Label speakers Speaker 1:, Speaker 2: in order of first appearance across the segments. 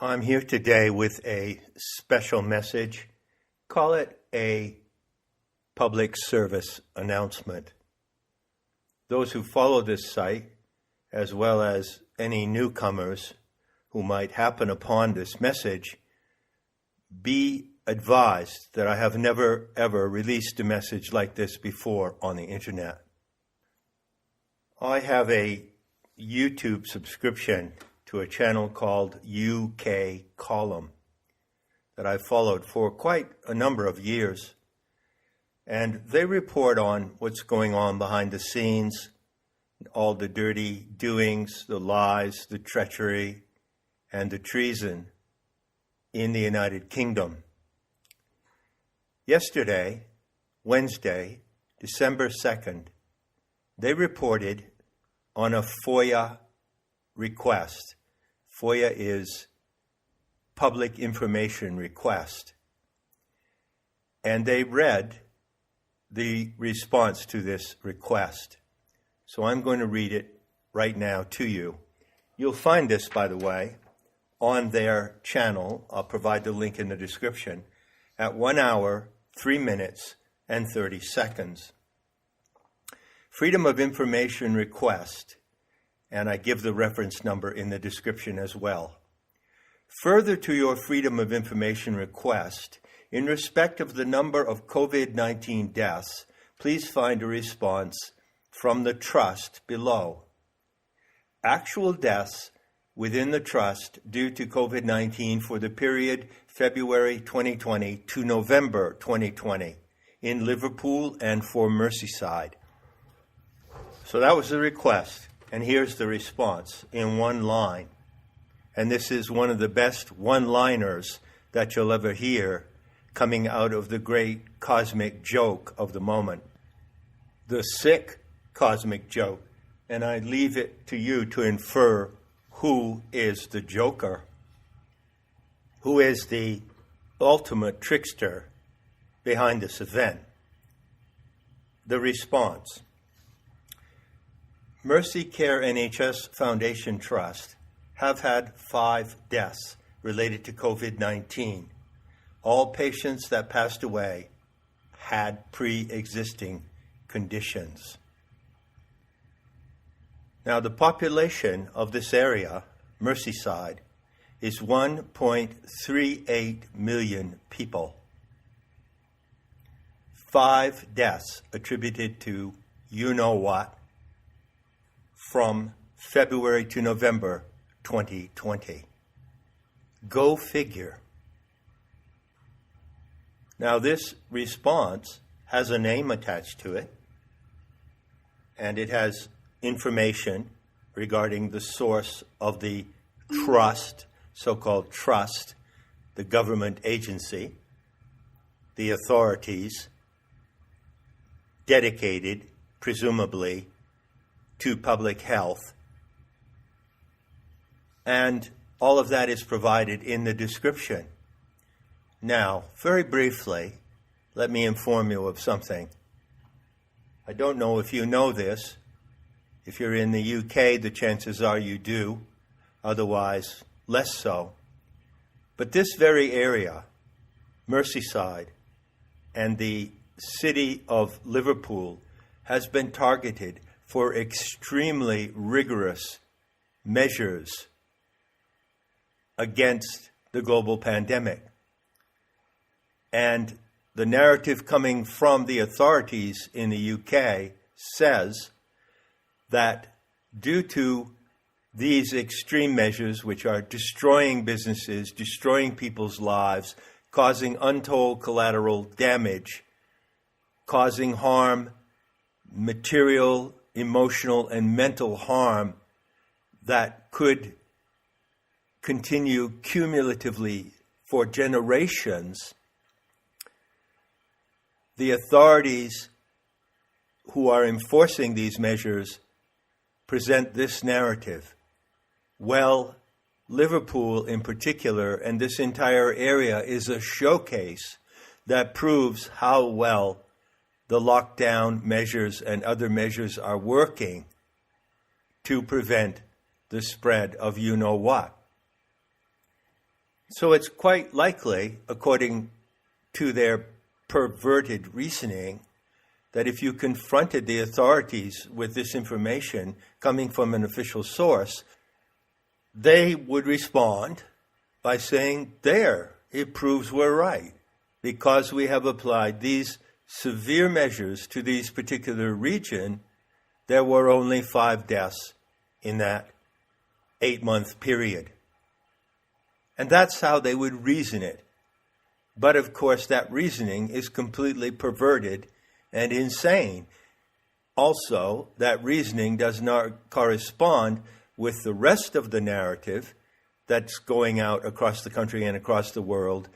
Speaker 1: I'm here today with a special message. Call it a public service announcement. Those who follow this site, as well as any newcomers who might happen upon this message, be advised that I have never ever released a message like this before on the internet. I have a YouTube subscription to a channel called UK Column that I've followed for quite a number of years. And they report on what's going on behind the scenes, all the dirty doings, the lies, the treachery, and the treason in the United Kingdom. Yesterday, Wednesday, December 2nd, they reported on a FOIA request. FOIA is public information request. And they read the response to this request. So I'm going to read it right now to you. You'll find this, by the way, on their channel. I'll provide the link in the description at 1 hour, 3 minutes, and 30 seconds. Freedom of Information request, and I give the reference number in the description as well. Further to your Freedom of Information request, in respect of the number of COVID-19 deaths, please find a response from the Trust below. Actual deaths within the Trust due to COVID-19 for the period February 2020 to November 2020 in Liverpool and for Merseyside. So that was the request. And here's the response in one line. And this is one of the best one-liners that you'll ever hear coming out of the great cosmic joke of the moment. The sick cosmic joke. And I leave it to you to infer who is the joker. Who is the ultimate trickster behind this event? The response. Mercy Care NHS Foundation Trust have had 5 deaths related to COVID-19. All patients that passed away had pre-existing conditions. Now, the population of this area, Merseyside, is 1.38 million people. 5 deaths attributed to you-know-what from February to November 2020. Go figure. Now, this response has a name attached to it, and it has information regarding the source of the trust, so-called trust, the government agency, the authorities dedicated, presumably, to public health. And all of that is provided in the description. Now, very briefly, let me inform you of something. I don't know if you know this. If you're in the UK, the chances are you do. Otherwise, less so. But this very area, Merseyside, and the city of Liverpool has been targeted for extremely rigorous measures against the global pandemic. And the narrative coming from the authorities in the UK says that due to these extreme measures, which are destroying businesses, destroying people's lives, causing untold collateral damage, causing harm, material, emotional, and mental harm that could continue cumulatively for generations, the authorities who are enforcing these measures present this narrative. Well, Liverpool in particular, and this entire area, is a showcase that proves how well the lockdown measures and other measures are working to prevent the spread of you-know-what. So it's quite likely, according to their perverted reasoning, that if you confronted the authorities with this information coming from an official source, they would respond by saying, there, it proves we're right. Because we have applied these severe measures to this particular region, there were only 5 deaths in that 8-month period. And that's how they would reason it. But of course, that reasoning is completely perverted and insane. Also, that reasoning does not correspond with the rest of the narrative that's going out across the country and across the world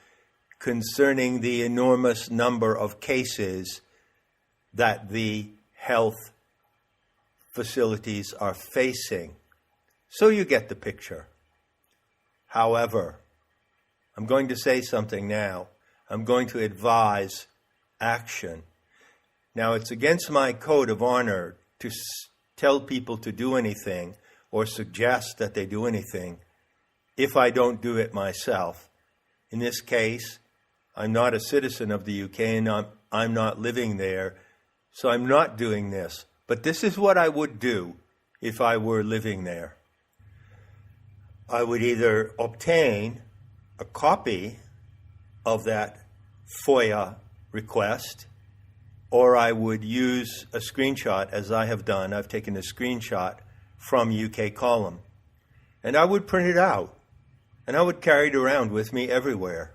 Speaker 1: concerning the enormous number of cases that the health facilities are facing. So you get the picture. However, I'm going to say something now. I'm going to advise action. Now, it's against my code of honor to tell people to do anything or suggest that they do anything if I don't do it myself. In this case, I'm not a citizen of the UK and I'm not living there, so I'm not doing this. But this is what I would do if I were living there. I would either obtain a copy of that FOIA request, or I would use a screenshot, as I have done. I've taken a screenshot from UK Column, and I would print it out, and I would carry it around with me everywhere.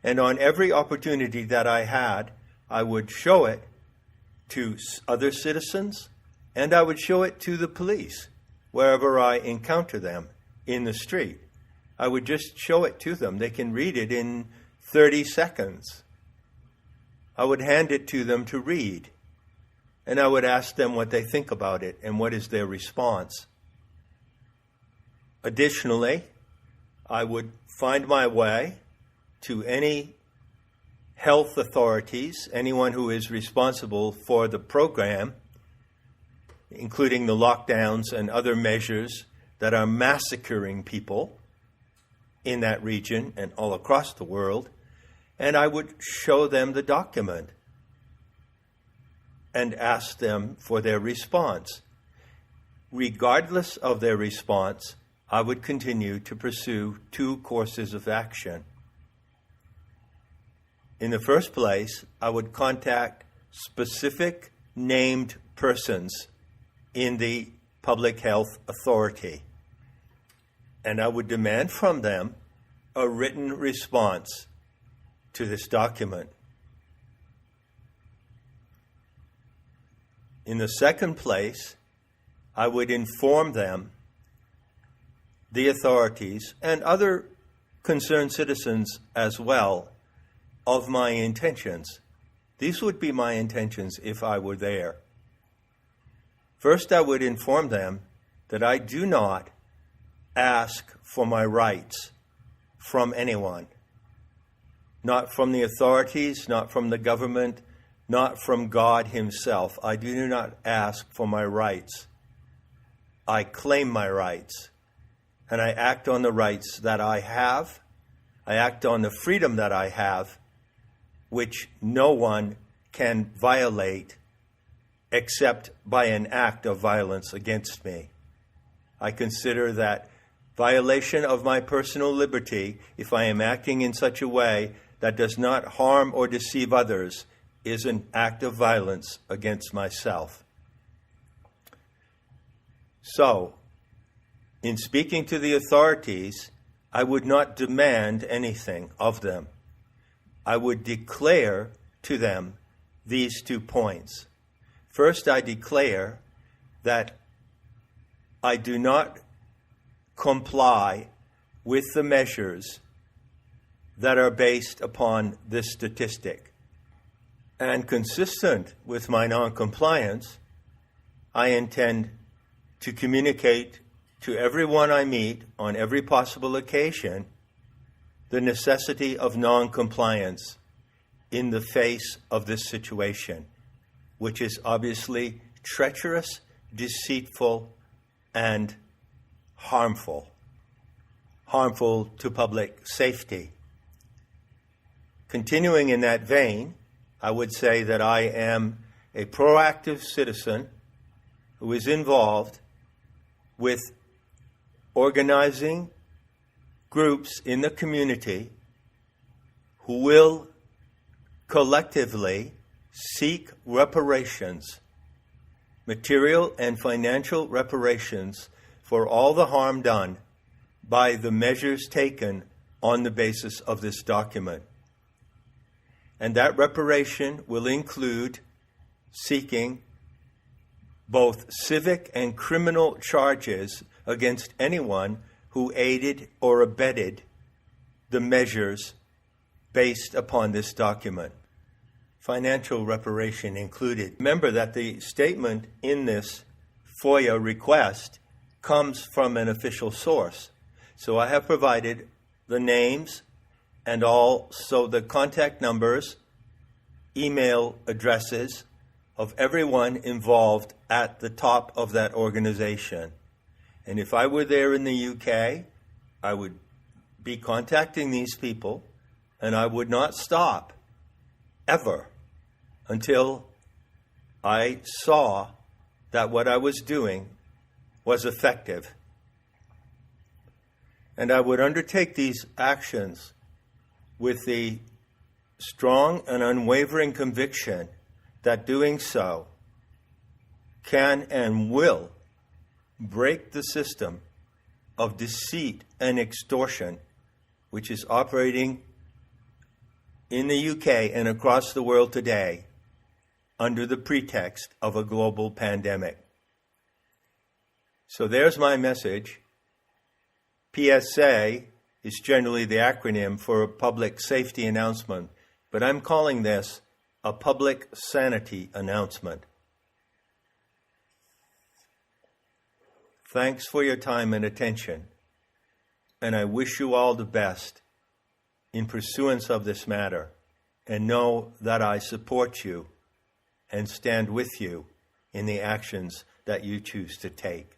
Speaker 1: And on every opportunity that I had, I would show it to other citizens, and I would show it to the police wherever I encounter them in the street. I would just show it to them. They can read it in 30 seconds. I would hand it to them to read, and I would ask them what they think about it and what is their response. Additionally, I would find my way to any health authorities, anyone who is responsible for the program, including the lockdowns and other measures that are massacring people in that region and all across the world, and I would show them the document and ask them for their response. Regardless of their response, I would continue to pursue 2 courses of action. In the first place, I would contact specific named persons in the public health authority, and I would demand from them a written response to this document. In the second place, I would inform them, the authorities, and other concerned citizens as well, of my intentions. These would be my intentions if I were there. First, I would inform them that I do not ask for my rights from anyone. Not from the authorities, not from the government, not from God himself. I do not ask for my rights. I claim my rights, and I act on the rights that I have. I act on the freedom that I have, which no one can violate except by an act of violence against me. I consider that violation of my personal liberty, if I am acting in such a way that does not harm or deceive others, is an act of violence against myself. So, in speaking to the authorities, I would not demand anything of them. I would declare to them these 2 points. First, I declare that I do not comply with the measures that are based upon this statistic. And consistent with my non-compliance, I intend to communicate to everyone I meet on every possible occasion the necessity of non-compliance in the face of this situation, which is obviously treacherous, deceitful, and harmful. harmful to public safety. Continuing in that vein, I would say that I am a proactive citizen who is involved with organizing groups in the community who will collectively seek reparations, material and financial reparations, for all the harm done by the measures taken on the basis of this document. And that reparation will include seeking both civic and criminal charges against anyone who aided or abetted the measures based upon this document. Financial reparation included. Remember that the statement in this FOIA request comes from an official source. So I have provided the names and also the contact numbers, email addresses of everyone involved at the top of that organization. And if I were there in the UK, I would be contacting these people, and I would not stop ever until I saw that what I was doing was effective. And I would undertake these actions with the strong and unwavering conviction that doing so can and will break the system of deceit and extortion which is operating in the UK and across the world today under the pretext of a global pandemic. So there's my message. PSA is generally the acronym for a public safety announcement, but I'm calling this a public sanity announcement. Thanks for your time and attention, and I wish you all the best in pursuance of this matter, and know that I support you and stand with you in the actions that you choose to take.